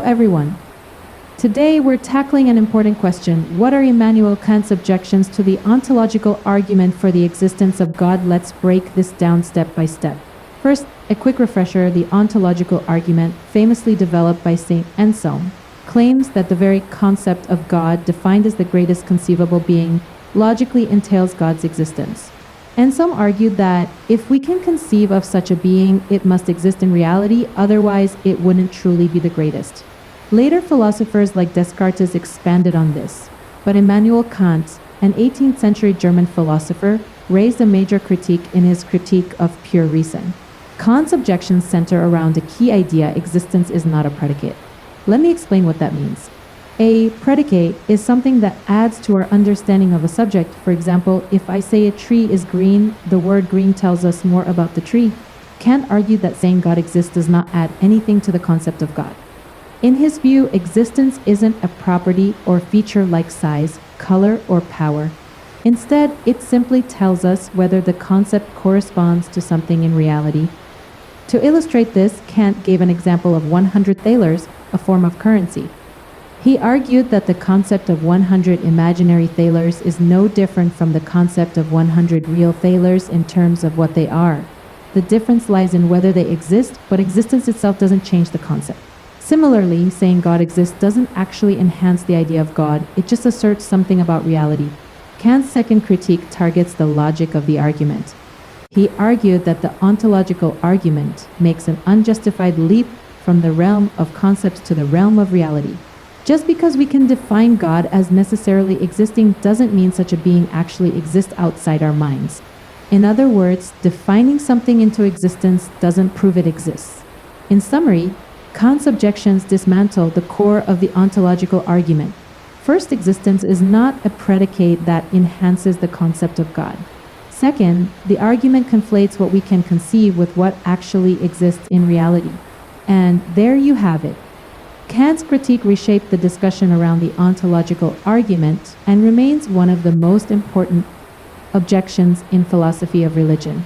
everyone. Today we're tackling an important question. What are Immanuel Kant's objections to the ontological argument for the existence of God? Let's break this down step by step. First, a quick refresher. The ontological argument, famously developed by Saint Anselm, claims that the very concept of God, defined as the greatest conceivable being, logically entails God's existence. Anselm argued that if we can conceive of such a being, it must exist in reality, otherwise it wouldn't truly be the greatest. Later philosophers like Descartes expanded on this, but Immanuel Kant, an 18th century German philosopher, raised a major critique in his Critique of Pure Reason. Kant's objections center around a key idea: existence is not a predicate. Let me explain what that means. A predicate is something that adds to our understanding of a subject. For example, if I say a tree is green, the word green tells us more about the tree. Kant argued that saying God exists does not add anything to the concept of God. In his view, existence isn't a property or feature like size, color, or power. Instead, it simply tells us whether the concept corresponds to something in reality. To illustrate this, Kant gave an example of 100 thalers, a form of currency. He argued that the concept of 100 imaginary thalers is no different from the concept of 100 real thalers in terms of what they are. The difference lies in whether they exist, but existence itself doesn't change the concept. Similarly, saying God exists doesn't actually enhance the idea of God, it just asserts something about reality. Kant's second critique targets the logic of the argument. He argued that the ontological argument makes an unjustified leap from the realm of concepts to the realm of reality. Just because we can define God as necessarily existing doesn't mean such a being actually exists outside our minds. In other words, defining something into existence doesn't prove it exists. In summary, Kant's objections dismantle the core of the ontological argument. First, existence is not a predicate that enhances the concept of God. Second, the argument conflates what we can conceive with what actually exists in reality. And there you have it. Kant's critique reshaped the discussion around the ontological argument and remains one of the most important objections in philosophy of religion.